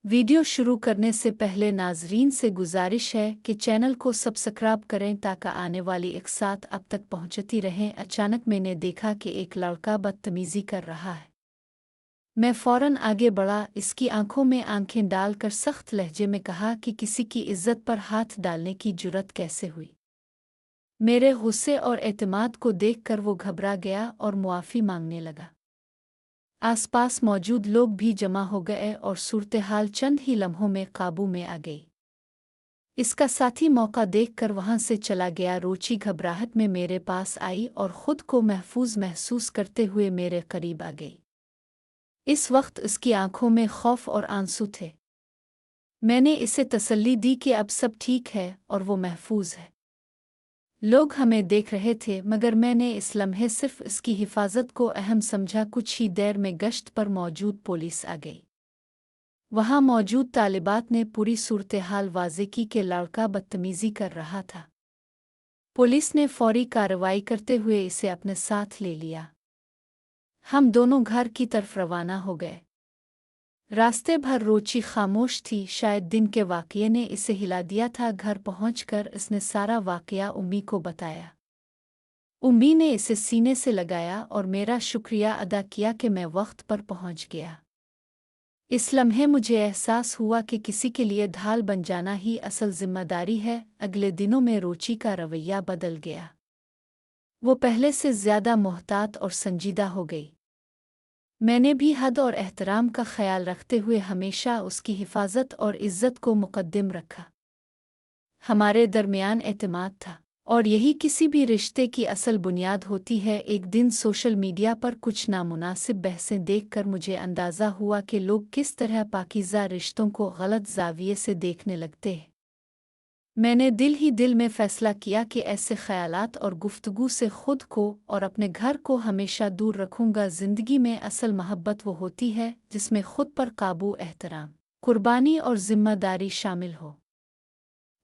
Video शुरू करने से पहले नाजरीन से गुजारिश है कि चैनल को सब्सक्राइब करें ताकि आने वाली एक साथ अब तक पहुंचती रहें। अचानक मैंने देखा कि एक लड़का बदतमीजी कर रहा है। मैं फौरन आगे बढ़ा, इसकी आंखों में आंखें डालकर सख्त लहजे में कहा कि किसी की इज्जत पर हाथ डालने की जुर्रत कैसे हुई। मेरे गुस्से और एतमाद को देखकर वो घबरा गया और मुआफ़ी मांगने लगा। आसपास मौजूद लोग भी जमा हो गए और सूरत-हाल चंद ही लम्हों में काबू में आ गई। इसका साथी मौका देखकर वहां से चला गया। रोची घबराहट में मेरे पास आई और खुद को महफूज महसूस करते हुए मेरे करीब आ गई। इस वक्त उसकी आंखों में खौफ और आंसू थे। मैंने इसे तसल्ली दी कि अब सब ठीक है और वो महफूज है। लोग हमें देख रहे थे मगर मैंने इस लम्हे सिर्फ इसकी हिफाजत को अहम समझा। कुछ ही देर में गश्त पर मौजूद पुलिस आ गई। वहां मौजूद तालिबात ने पूरी सूरत-हाल वाज़े की कि लड़का बदतमीजी कर रहा था। पुलिस ने फौरी कार्रवाई करते हुए इसे अपने साथ ले लिया। हम दोनों घर की तरफ रवाना हो गए। रास्ते भर रोची खामोश थी। शायद दिन के वाक़ये ने इसे हिला दिया था। घर पहुंचकर इसने सारा वाक़या उम्मी को बताया। उम्मी ने इसे सीने से लगाया और मेरा शुक्रिया अदा किया कि मैं वक्त पर पहुंच गया। इस लम्हे मुझे एहसास हुआ कि किसी के लिए ढाल बन जाना ही असल जिम्मेदारी है। अगले दिनों में रोची का रवैया बदल गया। वो पहले से ज़्यादा मोहतात और संजीदा हो गई। मैंने भी हद और एहतराम का ख्याल रखते हुए हमेशा उसकी हिफाजत और इज़्ज़त को मुक़द्दम रखा। हमारे दरमियान एतमाद था और यही किसी भी रिश्ते की असल बुनियाद होती है। एक दिन सोशल मीडिया पर कुछ नामुनासिब बहसें देखकर मुझे अंदाज़ा हुआ कि लोग किस तरह पाकीज़ा रिश्तों को गलत ज़ाविये से देखने लगते हैं। मैंने दिल ही दिल में फ़ैसला किया कि ऐसे ख़यालात और गुफ्तगू से खुद को और अपने घर को हमेशा दूर रखूँगा। ज़िंदगी में असल मोहब्बत वो होती है जिसमें खुद पर काबू, एहतराम, कुर्बानी और ज़िम्मेदारी शामिल हो।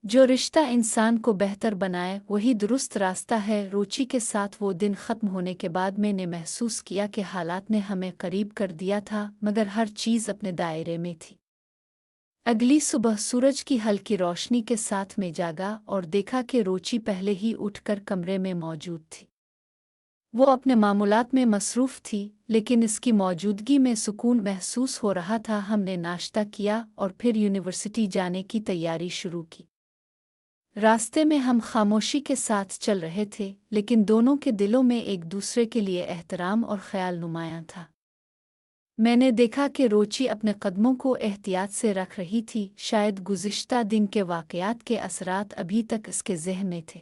जो रिश्ता इंसान को बेहतर बनाए वही दुरुस्त रास्ता है। रोची के साथ वो दिन ख़त्म होने के बाद मैंने महसूस किया कि हालात ने हमें करीब कर दिया था मगर हर चीज़ अपने दायरे में थी। अगली सुबह सूरज की हल्की रोशनी के साथ में जागा और देखा कि रोची पहले ही उठकर कमरे में मौजूद थी। वो अपने मामूलात में मसरूफ़ थी लेकिन इसकी मौजूदगी में सुकून महसूस हो रहा था। हमने नाश्ता किया और फिर यूनिवर्सिटी जाने की तैयारी शुरू की। रास्ते में हम खामोशी के साथ चल रहे थे लेकिन दोनों के दिलों में एक दूसरे के लिए एहतराम और ख्याल नुमायां था। मैंने देखा कि रोची अपने कदमों को एहतियात से रख रही थी। शायद गुज़िश्ता दिन के वाक़यात के असरात अभी तक इसके ज़हन में थे।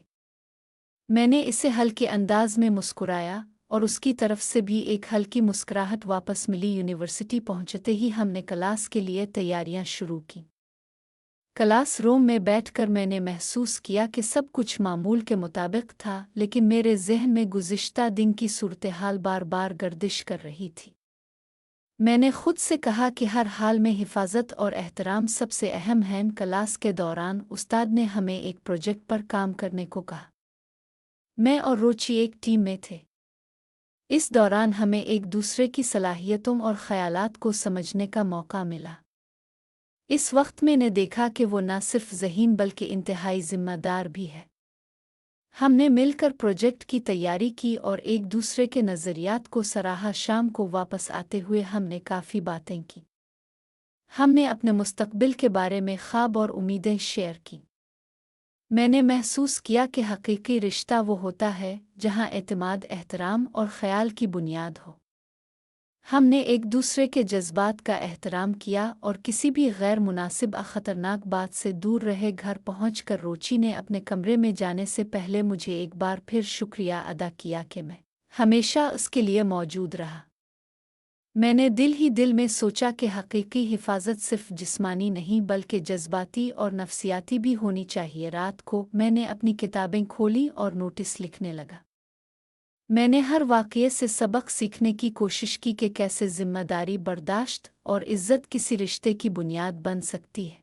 मैंने इसे हल्के अंदाज में मुस्कुराया और उसकी तरफ से भी एक हल्की मुस्कुराहट वापस मिली। यूनिवर्सिटी पहुंचते ही हमने क्लास के लिए तैयारियां शुरू की। क्लास रूम में बैठकर मैंने महसूस किया कि सब कुछ मामूल के मुताबिक था लेकिन मेरे ज़हन में गुज़िश्ता दिन की सूरत-हाल बार बार गर्दिश कर रही थी। मैंने खुद से कहा कि हर हाल में हिफाजत और एहतराम सबसे अहम है। क्लास के दौरान उस्ताद ने हमें एक प्रोजेक्ट पर काम करने को कहा। मैं और रोची एक टीम में थे। इस दौरान हमें एक दूसरे की सलाहियतों और ख़यालात को समझने का मौका मिला। इस वक्त मैंने देखा कि वो न सिर्फ ज़हीन बल्कि इंतहाई ज़िम्मेदार भी है। हमने मिलकर प्रोजेक्ट की तैयारी की और एक दूसरे के नज़रियात को सराहा। शाम को वापस आते हुए हमने काफ़ी बातें की। हमने अपने मुस्तक़बिल के बारे में ख्वाब और उम्मीदें शेयर की। मैंने महसूस किया कि हकीकी रिश्ता वो होता है जहाँ एतमाद, एहतराम और ख़याल की बुनियाद हो। हमने एक दूसरे के जज्बात का एहतराम किया और किसी भी गैर मुनासिब या ख़तरनाक बात से दूर रहे। घर पहुंचकर रोची ने अपने कमरे में जाने से पहले मुझे एक बार फिर शुक्रिया अदा किया कि मैं हमेशा उसके लिए मौजूद रहा। मैंने दिल ही दिल में सोचा कि हकीकी हिफाजत सिर्फ जिस्मानी नहीं बल्कि जज्बाती और नफ्सियाती भी होनी चाहिए। रात को मैंने अपनी किताबें खोली और नोटिस लिखने लगा। मैंने हर वाक़ये से सबक सीखने की कोशिश की कि कैसे ज़िम्मेदारी, बर्दाश्त और इज़्ज़त किसी रिश्ते की बुनियाद बन सकती है।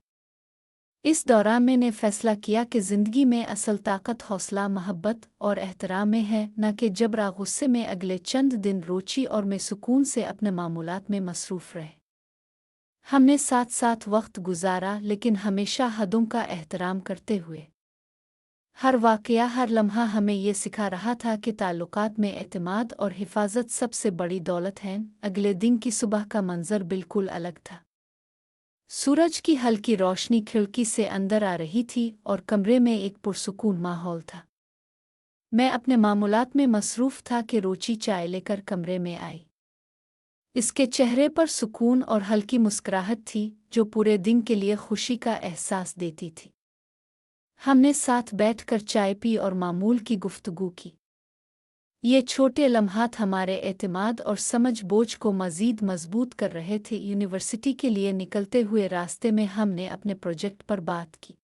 इस दौरान मैंने फ़ैसला किया कि ज़िंदगी में असल ताकत हौसला, मोहब्बत और एहतराम में है, न कि जबर या गुस्से में। अगले चंद दिन रोची और मैं सुकून से अपने मामूलात में मसरूफ़ रहे। हमने साथ साथ वक्त गुजारा, लेकिन हमेशा हदों का एहतराम करते हुए। हर वाकया, हर लम्हा हमें ये सिखा रहा था कि ताल्लुकात में एतमाद और हिफाजत सबसे बड़ी दौलत है। अगले दिन की सुबह का मंजर बिल्कुल अलग था। सूरज की हल्की रोशनी खिड़की से अंदर आ रही थी और कमरे में एक पुरसुकून माहौल था। मैं अपने मामूलात में मसरूफ था कि रोची चाय लेकर कमरे में आई। इसके चेहरे पर सुकून और हल्की मुस्कुराहट थी, जो पूरे दिन के लिए खुशी का एहसास देती थी। हमने साथ बैठकर चाय पी और मामूल की गुफ्तगू की। ये छोटे लम्हात हमारे एतमाद और समझ बोझ को मज़ीद मजबूत कर रहे थे। यूनिवर्सिटी के लिए निकलते हुए रास्ते में हमने अपने प्रोजेक्ट पर बात की।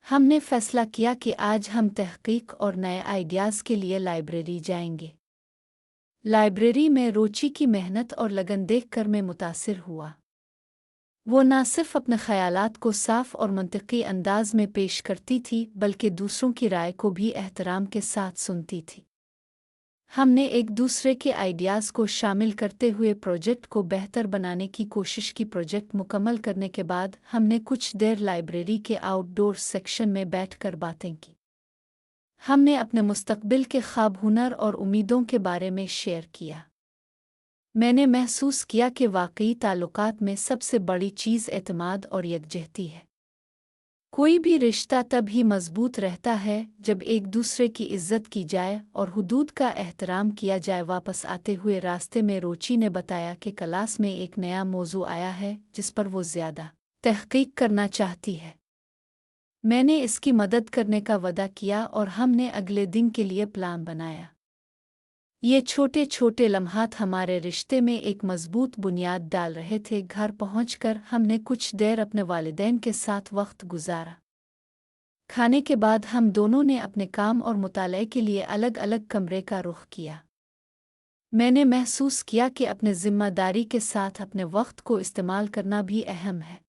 हमने फैसला किया कि आज हम तहकीक और नए आइडियाज़ के लिए लाइब्रेरी जाएंगे। लाइब्रेरी में रोची की मेहनत और लगन देखकर मैं मुतासिर हुआ। वो न सिर्फ अपने ख़यालात को साफ और मंतिकी अंदाज में पेश करती थी, बल्कि दूसरों की राय को भी एहतराम के साथ सुनती थी। हमने एक दूसरे के आइडियाज़ को शामिल करते हुए प्रोजेक्ट को बेहतर बनाने की कोशिश की। प्रोजेक्ट मुकम्मल करने के बाद हमने कुछ देर लाइब्रेरी के आउटडोर सेक्शन में बैठकर बातें की। हमने अपने मुस्तकबिल के ख्वाब, हुनर और उम्मीदों के बारे में शेयर किया। मैंने महसूस किया कि वाकई ताल्लुकात में सबसे बड़ी चीज़ एतमाद और यकजहती है। कोई भी रिश्ता तब ही मजबूत रहता है जब एक दूसरे की इज्जत की जाए और हुदूद का एहतराम किया जाए। वापस आते हुए रास्ते में रोची ने बताया कि क्लास में एक नया मौजू आया है जिस पर वो ज़्यादा तहकीक करना चाहती है। मैंने इसकी मदद करने का वादा किया और हमने अगले दिन के लिए प्लान बनाया। ये छोटे छोटे लम्हात हमारे रिश्ते में एक मजबूत बुनियाद डाल रहे थे। घर पहुंचकर हमने कुछ देर अपने वालिदैन के साथ वक्त गुजारा। खाने के बाद हम दोनों ने अपने काम और मुताले के लिए अलग अलग कमरे का रुख किया। मैंने महसूस किया कि अपने जिम्मेदारी के साथ अपने वक्त को इस्तेमाल करना भी अहम है।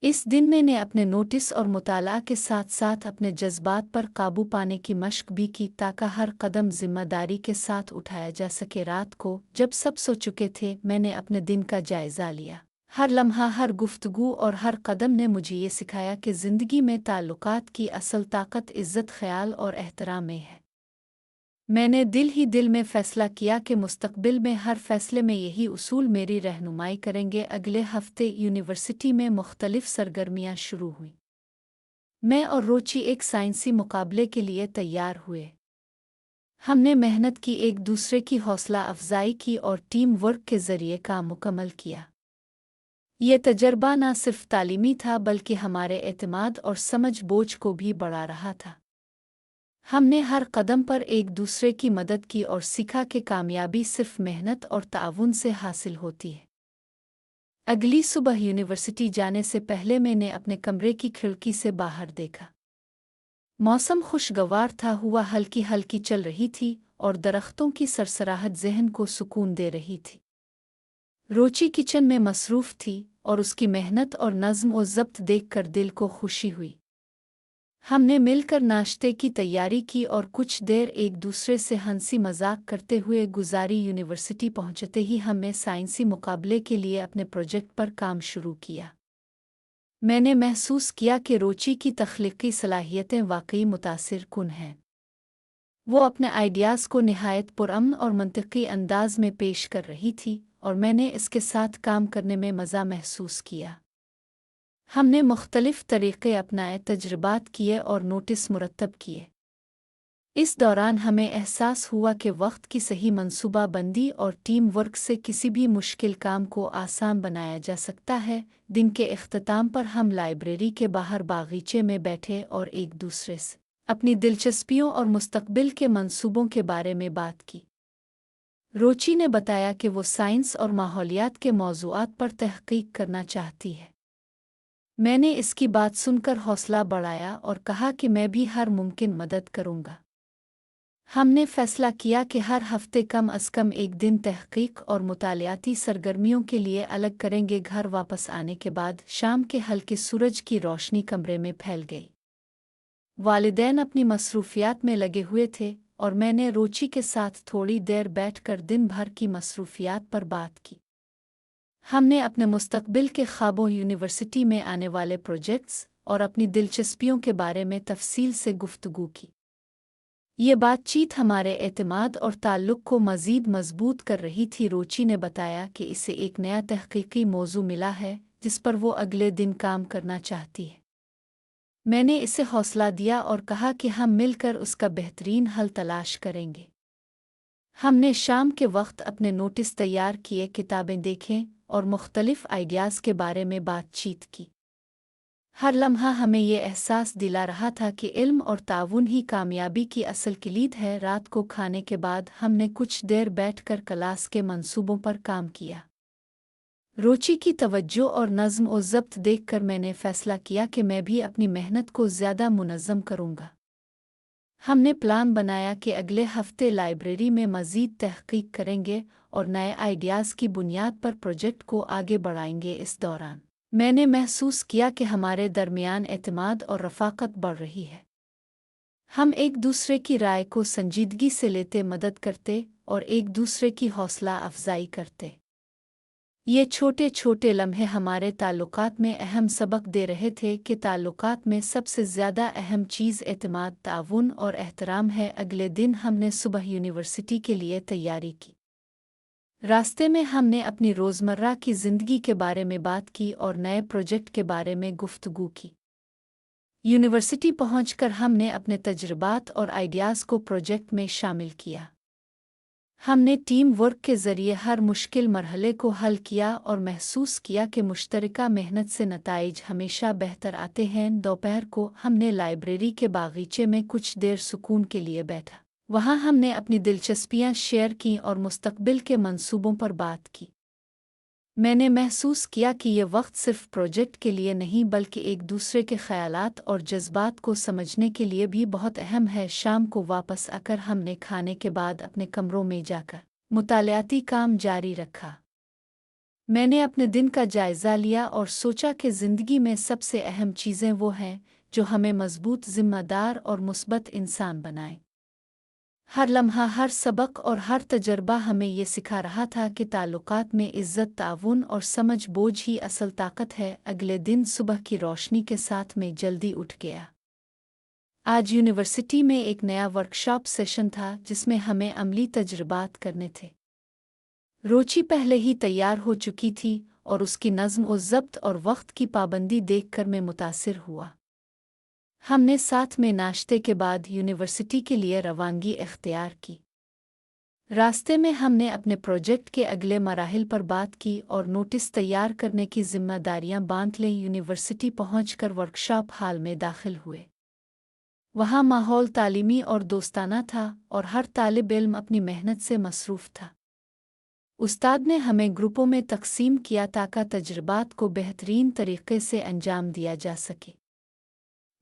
इस दिन मैंने अपने नोटिस और मुताला के साथ साथ अपने जज्बात पर काबू पाने की मशक भी की, ताकि हर कदम जिम्मेदारी के साथ उठाया जा सके। रात को जब सब सो चुके थे, मैंने अपने दिन का जायज़ा लिया। हर लम्हा, हर गुफ्तगू और हर कदम ने मुझे ये सिखाया कि ज़िंदगी में ताल्लुकात की असल ताकत इज़्ज़त, ख्याल और एहतराम में है। मैंने दिल ही दिल में फ़ैसला किया कि मुस्तकबिल में हर फ़ैसले में यही उसूल मेरी रहनुमाई करेंगे। अगले हफ्ते यूनिवर्सिटी में मुख्तलिफ सरगर्मियाँ शुरू हुईं। मैं और रोची एक साइंसी मुकाबले के लिए तैयार हुए। हमने मेहनत की, एक दूसरे की हौसला अफजाई की और टीम वर्क के ज़रिए काम मुकम्मल किया। ये तजर्बा न सिर्फ तालीमी था, बल्कि हमारे एतमाद और समझ बोझ को भी बढ़ा रहा था। हमने हर कदम पर एक दूसरे की मदद की और सीखा कि कामयाबी सिर्फ मेहनत और ताउन से हासिल होती है। अगली सुबह यूनिवर्सिटी जाने से पहले मैंने अपने कमरे की खिड़की से बाहर देखा। मौसम खुशगवार था, हवा हल्की हल्की चल रही थी और दरख्तों की सरसराहट ज़हन को सुकून दे रही थी। रोची किचन में मसरूफ़ थी और उसकी मेहनत और नज़्म व ज़ब्त देखकर दिल को खुशी हुई। हमने मिलकर नाश्ते की तैयारी की और कुछ देर एक दूसरे से हंसी मजाक करते हुए गुजारी। यूनिवर्सिटी पहुंचते ही हमने साइंसी मुकाबले के लिए अपने प्रोजेक्ट पर काम शुरू किया। मैंने महसूस किया कि रोची की तख्लीकी सलाहियतें वाकई मुतासिर कुन हैं। वो अपने आइडियाज़ को निहायत पुरअमन और मंतिकी अंदाज में पेश कर रही थी और मैंने इसके साथ काम करने में मज़ा महसूस किया। हमने मुख्तलिफ तरीक़े अपनाए, तजर्बात किए और नोटिस मुरतब किए। इस दौरान हमें एहसास हुआ कि वक्त की सही मंसूबा बंदी और टीम वर्क से किसी भी मुश्किल काम को आसान बनाया जा सकता है। दिन के इख्तिताम पर हम लाइब्रेरी के बाहर बागीचे में बैठे और एक दूसरे से अपनी दिलचस्पियों और मुस्तकबिल के मंसूबों के बारे में बात की। रोची ने बताया कि वो साइंस और माहौलियात के मौज़ूआत पर तहक़ीक़ करना चाहती है। मैंने इसकी बात सुनकर हौसला बढ़ाया और कहा कि मैं भी हर मुमकिन मदद करूंगा। हमने फैसला किया कि हर हफ्ते कम अज़ कम एक दिन तहक़ीक़ और मुतालियाती सरगर्मियों के लिए अलग करेंगे। घर वापस आने के बाद शाम के हल्के सूरज की रोशनी कमरे में फैल गई। वालिदैन अपनी मसरूफ़ियात में लगे हुए थे और मैंने रोची के साथ थोड़ी देर बैठकर दिन भर की मसरूफ़ियात पर बात की। हमने अपने मुस्तकबिल के ख्वाबों, यूनिवर्सिटी में आने वाले प्रोजेक्ट्स और अपनी दिलचस्पियों के बारे में तफसील से गुफ्तगू की। ये बातचीत हमारे एतमाद और ताल्लुक़ को मज़ीद मज़बूत कर रही थी। रोची ने बताया कि इसे एक नया तहक़ीक़ी मौज़ू मिला है जिस पर वो अगले दिन काम करना चाहती है। मैंने इसे हौसला दिया और कहा कि हम मिलकर उसका बेहतरीन हल तलाश करेंगे। हमने शाम के वक्त अपने नोटिस तैयार किए, किताबें देखें और मुख्तलिफ आइडियाज़ के बारे में बातचीत की। हर लम्हा हमें ये एहसास दिला रहा था कि इल्म और ताउन ही कामयाबी की असल किलीद है। रात को खाने के बाद हमने कुछ देर बैठकर क्लास के मंसूबों पर काम किया। रोची की तवज्जो और नज़्म और ज़ब्त देखकर मैंने फ़ैसला किया कि मैं भी अपनी मेहनत को ज़्यादा मुनज़्ज़म करूँगा। हमने प्लान बनाया कि अगले हफ्ते लाइब्रेरी में मज़ीद तहक़ीक़ करेंगे और नए आइडियाज़ की बुनियाद पर प्रोजेक्ट को आगे बढ़ाएंगे। इस दौरान मैंने महसूस किया कि हमारे दरमियान एतमाद और रफ़ाक़त बढ़ रही है। हम एक दूसरे की राय को संजीदगी से लेते, मदद करते और एक दूसरे की हौसला अफजाई करते। ये छोटे छोटे लम्हे हमारे ताल्लुकात में अहम सबक दे रहे थे कि ताल्लुकात में सबसे ज़्यादा अहम चीज़ एतमाद, ताउन और एहतराम है। अगले दिन हमने सुबह यूनिवर्सिटी के लिए तैयारी की। रास्ते में हमने अपनी रोज़मर्रा की ज़िंदगी के बारे में बात की और नए प्रोजेक्ट के बारे में गुफ्तगू की। यूनिवर्सिटी पहुंचकर हमने अपने तजुर्बात और आइडियाज़ को प्रोजेक्ट में शामिल किया। हमने टीम वर्क के ज़रिए हर मुश्किल मरहले को हल किया और महसूस किया कि मुश्तरका मेहनत से नताइज हमेशा बेहतर आते हैं। दोपहर को हमने लाइब्रेरी के बागीचे में कुछ देर सुकून के लिए बैठा। वहाँ हमने अपनी दिलचस्पियाँ शेयर की और मुस्तकबिल के मंसूबों पर बात की। मैंने महसूस किया कि ये वक्त सिर्फ प्रोजेक्ट के लिए नहीं बल्कि एक दूसरे के ख़यालात और जज्बात को समझने के लिए भी बहुत अहम है। शाम को वापस आकर हमने खाने के बाद अपने कमरों में जाकर मुतालियाती काम जारी रखा। मैंने अपने दिन का जायज़ा लिया और सोचा कि ज़िंदगी में सबसे अहम चीज़ें वो हैं जो हमें मज़बूत, ज़िम्मेदार और मुस्बत इंसान बनाएं। हर लम्हा, हर सबक और हर तजर्बा हमें ये सिखा रहा था कि ताल्लुकात में इज़्ज़त, ताउन और समझ बोझ ही असल ताकत है। अगले दिन सुबह की रोशनी के साथ मैं जल्दी उठ गया। आज यूनिवर्सिटी में एक नया वर्कशॉप सेशन था जिसमें हमें अमली तजर्बात करने थे। रोची पहले ही तैयार हो चुकी थी और उसकी नज़्म और ज़ब्त और वक्त की पाबंदी देखकर मैं मुतासिर हुआ। हमने साथ में नाश्ते के बाद यूनिवर्सिटी के लिए रवानगी इख्तियार की। रास्ते में हमने अपने प्रोजेक्ट के अगले मराहिल पर बात की और नोटिस तैयार करने की जिम्मेदारियां बांट लें। यूनिवर्सिटी पहुंचकर वर्कशॉप हाल में दाखिल हुए। वहाँ माहौल तालीमी और दोस्ताना था और हर तालिब इल्म अपनी मेहनत से मसरूफ़ था। उस्ताद ने हमें ग्रुपों में तकसीम किया ताकि तजर्बात को बेहतरीन तरीके से अंजाम दिया जा सके।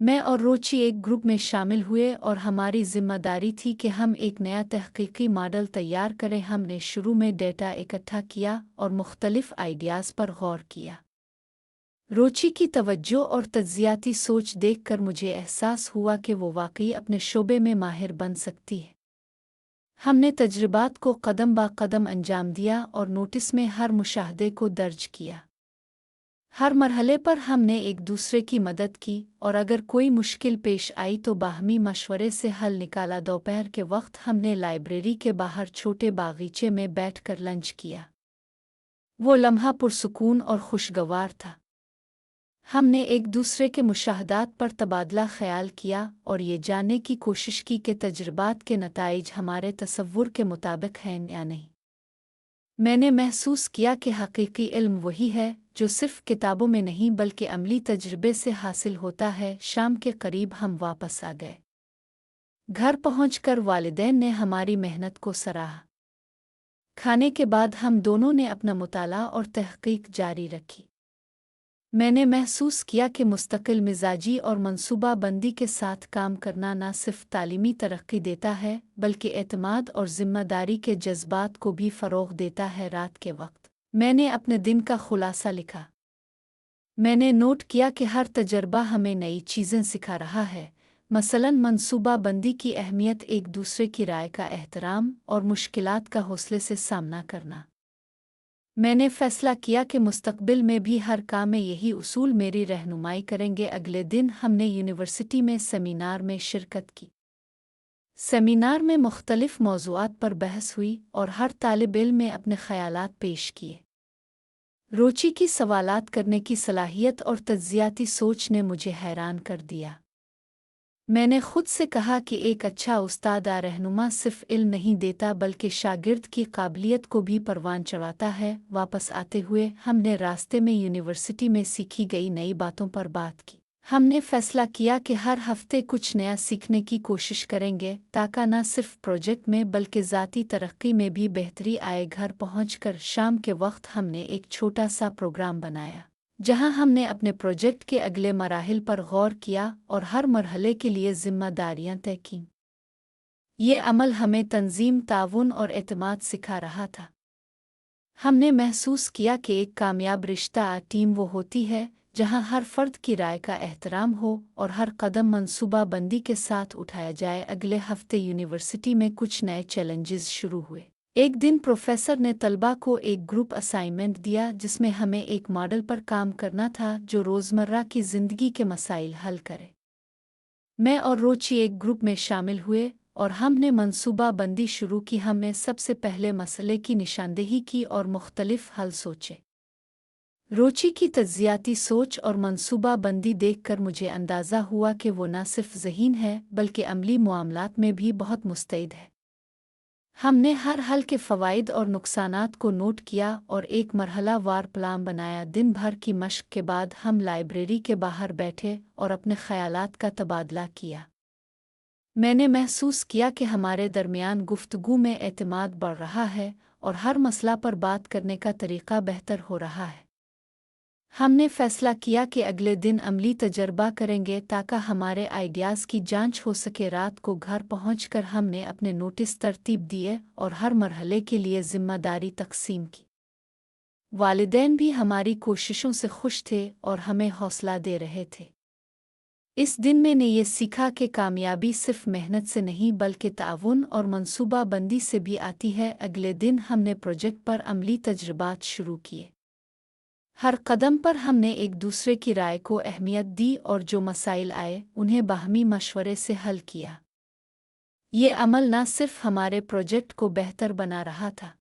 मैं और रोची एक ग्रुप में शामिल हुए और हमारी जिम्मेदारी थी कि हम एक नया तहक़ीक़ी मॉडल तैयार करें। हमने शुरू में डेटा इकट्ठा किया और मुख्तलिफ आइडियाज़ पर गौर किया। रोची की तवज्जो और तज्ज़ियाती सोच देखकर मुझे एहसास हुआ कि वो वाकई अपने शोबे में माहिर बन सकती है। हमने तजर्बात को कदम ब कदम अंजाम दिया और नोटिस में हर मुशाहदे को दर्ज किया। हर मरहले पर हमने एक दूसरे की मदद की और अगर कोई मुश्किल पेश आई तो बाहमी मशवरे से हल निकाला। दोपहर के वक्त हमने लाइब्रेरी के बाहर छोटे बागीचे में बैठकर लंच किया। वो लम्हा पुरसुकून और खुशगवार था। हमने एक दूसरे के मुशाहदात पर तबादला ख्याल किया और ये जानने की कोशिश की कि तजर्बात के नताइज हमारे तसव्वुर के मुताबिक हैं या नहीं। मैंने महसूस किया कि हकीकी इल्म वही है जो सिर्फ किताबों में नहीं बल्कि अमली तजर्बे से हासिल होता है। शाम के करीब हम वापस आ गए। घर पहुंचकर वालिदैन ने हमारी मेहनत को सराहा। खाने के बाद हम दोनों ने अपना मुताला और तहक़ीक़ जारी रखी। मैंने महसूस किया कि मुस्तकिल मिजाजी और मनसूबा बंदी के साथ काम करना न सिर्फ तालीमी तरक्की देता है बल्कि एतमाद और ज़िम्मेदारी के जज्बात को भी फ़रोग़ देता है। रात के वक्त मैंने अपने दिन का खुलासा लिखा। मैंने नोट किया कि हर तजर्बा हमें नई चीज़ें सिखा रहा है, मसलन मनसूबा बंदी की अहमियत, एक दूसरे की राय का एहतराम और मुश्किलात का हौसले से सामना करना। मैंने फैसला किया कि मुस्तकबिल में भी हर काम में यही उसूल मेरी रहनुमाई करेंगे। अगले दिन हमने यूनिवर्सिटी में सेमिनार में शिरकत की। सेमिनार में मुख्तलिफ मौज़ूआत पर बहस हुई और हर तालिब इल्म ने अपने ख़यालात पेश किए। रोची की सवालात करने की सलाहियत और तज्ज़ियाती सोच ने मुझे हैरान कर दिया। मैंने खुद से कहा कि एक अच्छा उस्ताद रहनुमा सिर्फ इल्म नहीं देता बल्कि शागिर्द की काबिलियत को भी परवान चढ़ाता है। वापस आते हुए हमने रास्ते में यूनिवर्सिटी में सीखी गई नई बातों पर बात की। हमने फैसला किया कि हर हफ्ते कुछ नया सीखने की कोशिश करेंगे ताकि न सिर्फ प्रोजेक्ट में बल्कि ज़ाती तरक्की में भी बेहतरी आए। घर पहुंचकर शाम के वक्त हमने एक छोटा सा प्रोग्राम बनाया जहां हमने अपने प्रोजेक्ट के अगले मराहिल पर गौर किया और हर मरहले के लिए जिम्मेदारियां तय कीं। ये अमल हमें तंजीम, ताउन और एतमाद सिखा रहा था। हमने महसूस किया कि एक कामयाब रिश्ता टीम वो होती है जहां हर फर्द की राय का एहतराम हो और हर कदम मंसूबा बंदी के साथ उठाया जाए। अगले हफ्ते यूनिवर्सिटी में कुछ नए चैलेंजेस शुरू हुए। एक दिन प्रोफेसर ने तलबा को एक ग्रुप असाइनमेंट दिया जिसमें हमें एक मॉडल पर काम करना था जो रोज़मर्रा की ज़िंदगी के मसाइल हल करे। मैं और रोची एक ग्रुप में शामिल हुए और हमने मंसूबा बंदी शुरू की। हमने सबसे पहले मसले की निशानदेही की और मुख्तलिफ हल सोचे। रोची की तज्ज़ियाती सोच और मंसूबा बंदी देखकर मुझे अंदाज़ा हुआ कि वो न सिर्फ ज़हीन है बल्कि अमली मामलात में भी बहुत मुस्तैद है। हमने हर हल के फ़वाइद और नुकसानात को नोट किया और एक मरहला वार प्लान बनाया। दिन भर की मशक़ के बाद हम लाइब्रेरी के बाहर बैठे और अपने ख़यालात का तबादला किया। मैंने महसूस किया कि हमारे दरमियान गुफ्तगू में एतमाद बढ़ रहा है और हर मसला पर बात करने का तरीक़ा बेहतर हो रहा है। हमने फैसला किया कि अगले दिन अमली तजर्बा करेंगे ताकि हमारे आइडियाज़ की जांच हो सके। रात को घर पहुंचकर हमने अपने नोटिस तरतीब दिए और हर मरहले के लिए ज़िम्मेदारी तकसीम की। वालिदैन भी हमारी कोशिशों से खुश थे और हमें हौसला दे रहे थे। इस दिन मैंने ये सीखा कि कामयाबी सिर्फ मेहनत से नहीं बल्कि ताउन और मंसूबा बंदी से भी आती है। अगले दिन हमने प्रोजेक्ट पर अमली तजर्बात शुरू किए। हर कदम पर हमने एक दूसरे की राय को अहमियत दी और जो मसाइल आए उन्हें बाहमी मशवरे से हल किया। ये अमल न सिर्फ हमारे प्रोजेक्ट को बेहतर बना रहा था